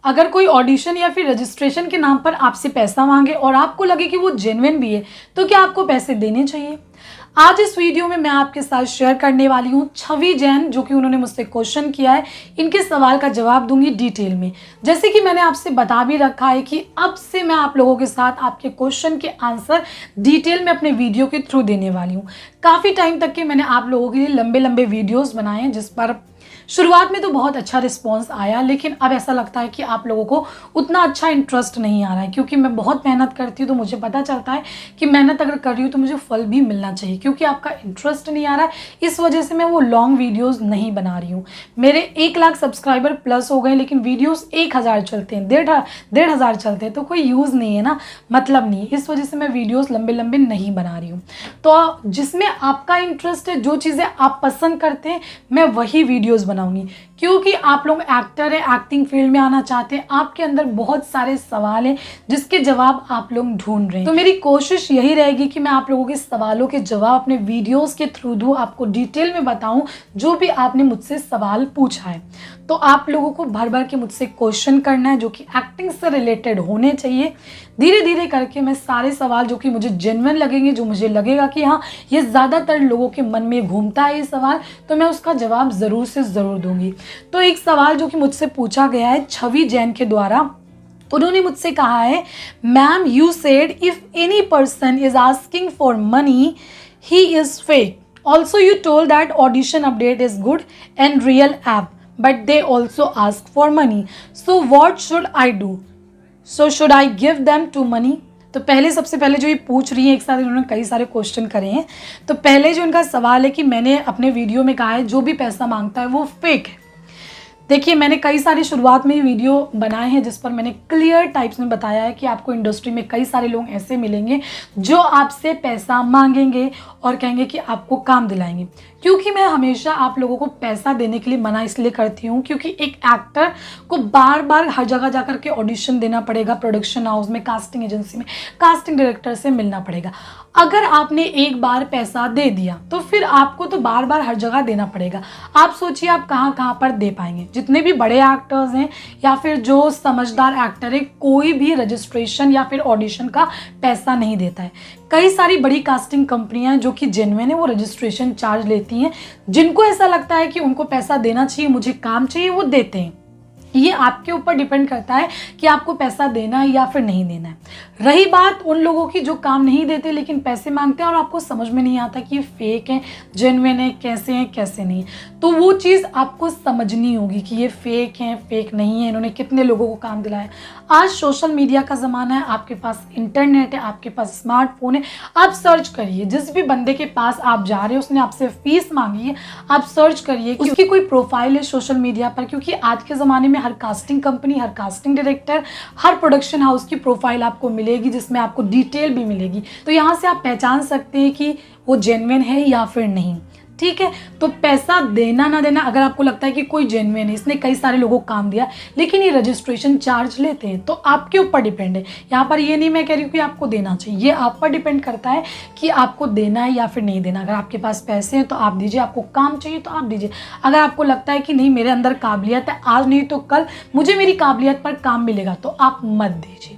अगर कोई ऑडिशन या फिर रजिस्ट्रेशन के नाम पर आपसे पैसा मांगे और आपको लगे कि वो जेन्युइन भी है, तो क्या आपको पैसे देने चाहिए? आज इस वीडियो में मैं आपके साथ शेयर करने वाली हूँ छवि जैन, जो कि उन्होंने मुझसे क्वेश्चन किया है। इनके सवाल का जवाब दूंगी डिटेल में। जैसे कि मैंने आपसे बता भी रखा है कि अब से मैं आप लोगों के साथ आपके क्वेश्चन के आंसर डिटेल में अपने वीडियो के थ्रू देने वाली हूँ। काफ़ी टाइम तक के मैंने आप लोगों के लिए लंबे लंबे वीडियोज़ बनाए हैं, जिस पर शुरुआत में तो बहुत अच्छा रिस्पॉन्स आया, लेकिन अब ऐसा लगता है कि आप लोगों को उतना अच्छा इंटरेस्ट नहीं आ रहा है। क्योंकि मैं बहुत मेहनत करती हूँ, तो मुझे पता चलता है कि मेहनत अगर कर रही हूँ तो मुझे फल भी मिलना चाहिए। क्योंकि आपका इंटरेस्ट नहीं आ रहा है, इस वजह से मैं वो लॉन्ग वीडियोज़ नहीं बना रही हूँ। मेरे 1 लाख सब्सक्राइबर प्लस हो गए, लेकिन वीडियोज़ 1000 चलते हैं, 1500 चलते हैं, तो कोई यूज़ नहीं है ना, मतलब नहीं है। इस वजह से मैं वीडियोज़ लंबे लंबे नहीं बना रही हूँ। तो जिसमें आपका इंटरेस्ट है, जो चीज़ें आप पसंद करते हैं, मैं वही वीडियोज़ बनाऊंगी। क्योंकि आप लोग एक्टर है, एक्टिंग फील्ड में आना चाहते हैं, आपके अंदर बहुत सारे सवाल हैं जिसके जवाब आप लोग ढूंढ रहे हैं। तो मेरी कोशिश यही रहेगी कि मैं आप लोगों के सवालों के जवाब अपने वीडियोस के थ्रू दूं, आपको डिटेल में बताऊं जो भी आपने मुझसे सवाल पूछा है। तो आप लोगों को भर भर के मुझसे क्वेश्चन करना है, जो कि एक्टिंग से रिलेटेड होने चाहिए। धीरे धीरे करके मैं सारे सवाल जो कि मुझे जेन्युइन लगेंगे, जो मुझे लगेगा कि हाँ ये ज़्यादातर लोगों के मन में घूमता है ये सवाल, तो मैं उसका जवाब ज़रूर से ज़रूर दूंगी। तो एक सवाल जो कि मुझसे पूछा गया है छवि जैन के द्वारा, उन्होंने मुझसे कहा है, ma'am you said if any person is asking for money he is fake. Also you told that audition update is good and real app, but they also ask for money, so what should I do? So should I give them to money? तो सबसे पहले जो ये पूछ रही है, एक साथ इन्होंने कई सारे क्वेश्चन करे हैं। तो पहले जो इनका सवाल है कि मैंने अपने वीडियो में कहा है जो भी पैसा मांगता है वो फेक है। देखिए, मैंने कई सारे शुरुआत में वीडियो बनाए हैं जिस पर मैंने क्लियर टाइप्स में बताया है कि आपको इंडस्ट्री में कई सारे लोग ऐसे मिलेंगे जो आपसे पैसा मांगेंगे और कहेंगे कि आपको काम दिलाएंगे। क्योंकि मैं हमेशा आप लोगों को पैसा देने के लिए मना इसलिए करती हूँ क्योंकि एक एक्टर को बार बार हर जगह जाकर के ऑडिशन देना पड़ेगा, प्रोडक्शन हाउस में, कास्टिंग एजेंसी में, कास्टिंग डायरेक्टर से मिलना पड़ेगा। अगर आपने एक बार पैसा दे दिया तो फिर आपको तो बार बार हर जगह देना पड़ेगा। आप सोचिए आप कहाँ कहाँ पर दे पाएंगे। जितने भी बड़े एक्टर्स हैं या फिर जो समझदार एक्टर है, कोई भी रजिस्ट्रेशन या फिर ऑडिशन का पैसा नहीं देता है। कई सारी बड़ी कास्टिंग कंपनियां जो कि जेन्युइन है, वो रजिस्ट्रेशन चार्ज लेती हैं। जिनको ऐसा लगता है कि उनको पैसा देना चाहिए, मुझे काम चाहिए, वो देते हैं। ये आपके ऊपर डिपेंड करता है कि आपको पैसा देना है या फिर नहीं देना है। रही बात उन लोगों की जो काम नहीं देते लेकिन पैसे मांगते हैं और आपको समझ में नहीं आता कि ये फेक है, जेन्युइन है, कैसे हैं कैसे नहीं, तो वो चीज़ आपको समझनी होगी कि ये फेक है, फेक नहीं है, इन्होंने कितने लोगों को काम दिलाया। आज सोशल मीडिया का ज़माना है, आपके पास इंटरनेट है, आपके पास स्मार्टफोन है, आप सर्च करिए। जिस भी बंदे के पास आप जा रहे हो, उसने आपसे फीस मांगी है, आप सर्च करिए उसकी कोई प्रोफाइल है सोशल मीडिया पर। क्योंकि आज के ज़माने में हर कास्टिंग कंपनी, हर कास्टिंग डायरेक्टर, हर प्रोडक्शन हाउस की प्रोफाइल आपको मिलेगी जिसमें आपको डिटेल भी मिलेगी। तो यहाँ से आप पहचान सकते हैं कि वो जेन्युइन है या फिर नहीं। ठीक है, तो पैसा देना ना देना, अगर आपको लगता है कि कोई जेन्युइन है, इसने कई सारे लोगों को काम दिया लेकिन ये रजिस्ट्रेशन चार्ज लेते हैं, तो आपके ऊपर डिपेंड है। यहाँ पर ये नहीं मैं कह रही हूँ कि आपको देना चाहिए, ये आप पर डिपेंड करता है कि आपको देना है या फिर नहीं देना। अगर आपके पास पैसे हैं तो आप दीजिए, आपको काम चाहिए तो आप दीजिए। अगर आपको लगता है कि नहीं मेरे अंदर काबिलियत है, आज नहीं तो कल मुझे मेरी काबिलियत पर काम मिलेगा, तो आप मत दीजिए।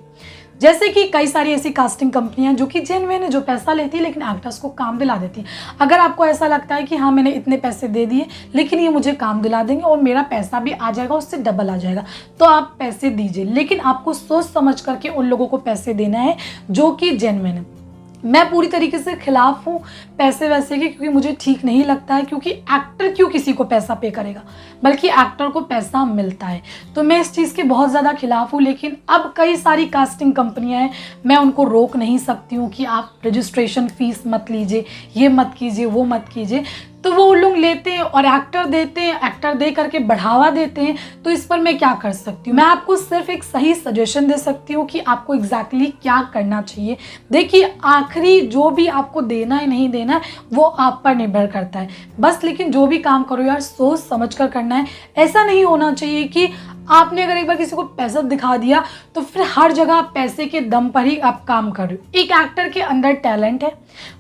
जैसे कि कई सारी ऐसी कास्टिंग कंपनियां जो कि जेन्युइन है, जो पैसा लेती है लेकिन एक्टर्स को काम दिला देती है। अगर आपको ऐसा लगता है कि हाँ मैंने इतने पैसे दे दिए लेकिन ये मुझे काम दिला देंगे और मेरा पैसा भी आ जाएगा, उससे डबल आ जाएगा, तो आप पैसे दीजिए। लेकिन आपको सोच समझ करके उन लोगों को पैसे देना है जो कि जेन्युइन है। मैं पूरी तरीके से खिलाफ हूँ पैसे वैसे के, क्योंकि मुझे ठीक नहीं लगता है। क्योंकि एक्टर क्यों किसी को पैसा पे करेगा, बल्कि एक्टर को पैसा मिलता है। तो मैं इस चीज़ के बहुत ज़्यादा खिलाफ हूँ। लेकिन अब कई सारी कास्टिंग कंपनियाँ हैं, मैं उनको रोक नहीं सकती हूँ कि आप रजिस्ट्रेशन फीस मत लीजिए, ये मत कीजिए, वो मत कीजिए। तो वो लोग लेते हैं और एक्टर देते हैं, एक्टर दे करके बढ़ावा देते हैं। तो इस पर मैं क्या कर सकती हूँ? मैं आपको सिर्फ एक सही सजेशन दे सकती हूँ कि आपको एग्जैक्टली क्या करना चाहिए। देखिए, आखिरी जो भी आपको देना है नहीं देना है वो आप पर निर्भर करता है बस। लेकिन जो भी काम करो यार, सोच समझ कर करना है। ऐसा नहीं होना चाहिए कि आपने अगर एक बार किसी को पैसा दिखा दिया तो फिर हर जगह आप पैसे के दम पर ही आप काम कर रहे हो। एक एक्टर के अंदर टैलेंट है,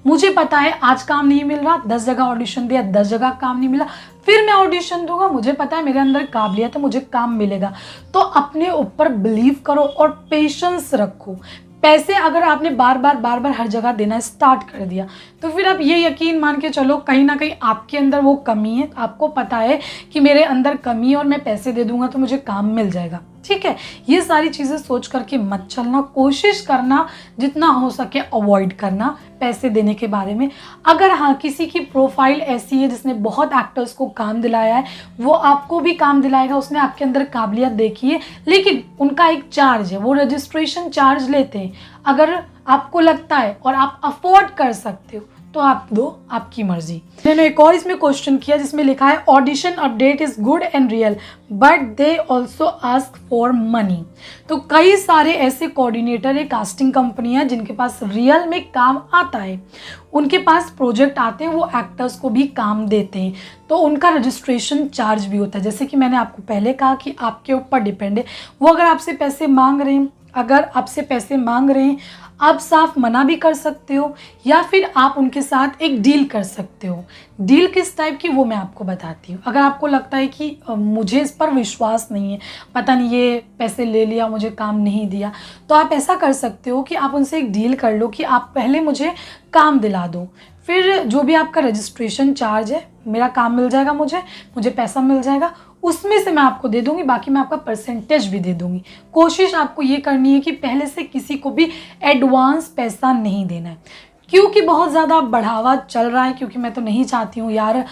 मुझे पता है आज काम नहीं मिल रहा, 10 जगह ऑडिशन दिया, 10 जगह काम नहीं मिला, फिर मैं ऑडिशन दूंगा, मुझे पता है मेरे अंदर काबिलियत है, मुझे काम मिलेगा। तो अपने ऊपर बिलीव करो और पेशेंस रखो। पैसे अगर आपने बार बार हर जगह देना स्टार्ट कर दिया तो फिर आप ये यकीन मान के चलो कहीं ना कहीं आपके अंदर वो कमी है। आपको पता है कि मेरे अंदर कमी है और मैं पैसे दे दूंगा तो मुझे काम मिल जाएगा, ठीक है। ये सारी चीज़ें सोच करके मत चलना, कोशिश करना जितना हो सके अवॉइड करना पैसे देने के बारे में। अगर हाँ किसी की प्रोफाइल ऐसी है जिसने बहुत एक्टर्स को काम दिलाया है, वो आपको भी काम दिलाएगा, उसने आपके अंदर काबिलियत देखी है, लेकिन उनका एक चार्ज है, वो रजिस्ट्रेशन चार्ज लेते हैं। अगर आपको लगता है और आप अफोर्ड कर सकते हो तो आप दो, आपकी मर्जी। मैंने एक और इसमें क्वेश्चन किया जिसमें लिखा है audition update is good and real but they also ask for money. तो कई सारे ऐसे कोऑर्डिनेटर है, कास्टिंग कंपनियां जिनके पास रियल में काम आता है, उनके पास प्रोजेक्ट आते हैं, वो एक्टर्स को भी काम देते हैं, तो उनका रजिस्ट्रेशन चार्ज भी होता है। जैसे कि मैंने आपको पहले कहा कि आपके ऊपर डिपेंड है, वो अगर आपसे पैसे मांग रहे हैं, आप साफ मना भी कर सकते हो या फिर आप उनके साथ एक डील कर सकते हो। डील किस टाइप की वो मैं आपको बताती हूँ। अगर आपको लगता है कि मुझे इस पर विश्वास नहीं है, पता नहीं ये पैसे ले लिया मुझे काम नहीं दिया, तो आप ऐसा कर सकते हो कि आप उनसे एक डील कर लो कि आप पहले मुझे काम दिला दो, फिर जो भी आपका रजिस्ट्रेशन चार्ज है, मेरा काम मिल जाएगा, मुझे पैसा मिल जाएगा, उसमें से मैं आपको दे दूंगी, बाकी मैं आपका परसेंटेज भी दे दूंगी। कोशिश आपको ये करनी है कि पहले से किसी को भी एडवांस पैसा नहीं देना है, क्योंकि बहुत ज़्यादा बढ़ावा चल रहा है। क्योंकि मैं तो नहीं चाहती हूँ यार,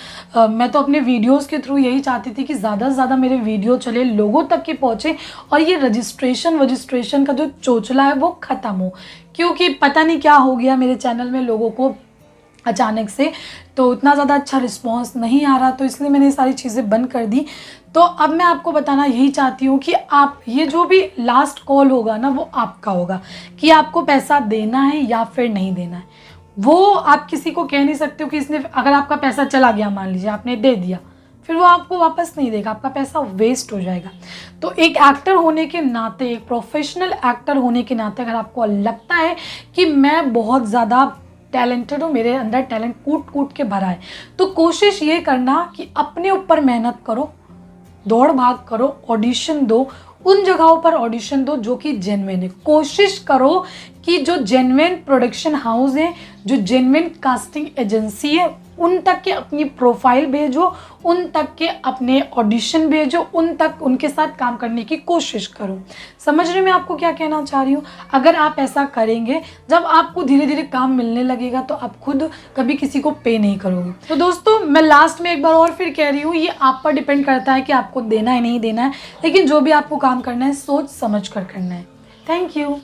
मैं तो अपने वीडियोस के थ्रू यही चाहती थी कि ज़्यादा से ज़्यादा मेरे वीडियो चले, लोगों तक के पहुँचे और ये रजिस्ट्रेशन का जो चोचला है वो ख़त्म हो। क्योंकि पता नहीं क्या हो गया मेरे चैनल में, लोगों को अचानक से तो उतना ज़्यादा अच्छा रिस्पांस नहीं आ रहा, तो इसलिए मैंने ये सारी चीज़ें बंद कर दी। तो अब मैं आपको बताना यही चाहती हूँ कि आप ये जो भी लास्ट कॉल होगा ना वो आपका होगा कि आपको पैसा देना है या फिर नहीं देना है। वो आप किसी को कह नहीं सकते हो कि इसने, अगर आपका पैसा चला गया, मान लीजिए आपने दे दिया, फिर वो आपको वापस नहीं देगा, आपका पैसा वेस्ट हो जाएगा। तो एक एक्टर होने के नाते, एक प्रोफेशनल एक्टर होने के नाते अगर आपको लगता है कि मैं बहुत ज़्यादा टैलेंटेड हूँ, मेरे अंदर टैलेंट कूट के भरा है, तो कोशिश ये करना कि अपने ऊपर मेहनत करो, दौड़ भाग करो, ऑडिशन दो, उन जगहों पर ऑडिशन दो जो कि जेन्युइन है। कोशिश करो कि जो जेन्युइन प्रोडक्शन हाउस है, जो जेन्युइन कास्टिंग एजेंसी है, उन तक के अपनी प्रोफाइल भेजो, उन तक के अपने ऑडिशन भेजो, उन तक उनके साथ काम करने की कोशिश करो। समझ रहे मैं आपको क्या कहना चाह रही हूँ? अगर आप ऐसा करेंगे, जब आपको धीरे धीरे काम मिलने लगेगा तो आप खुद कभी किसी को पे नहीं करोगे। तो दोस्तों मैं लास्ट में एक बार और फिर कह रही हूँ, ये आप पर डिपेंड करता है कि आपको देना है नहीं देना है, लेकिन जो भी आपको काम करना है सोच समझ कर करना है। Thank you.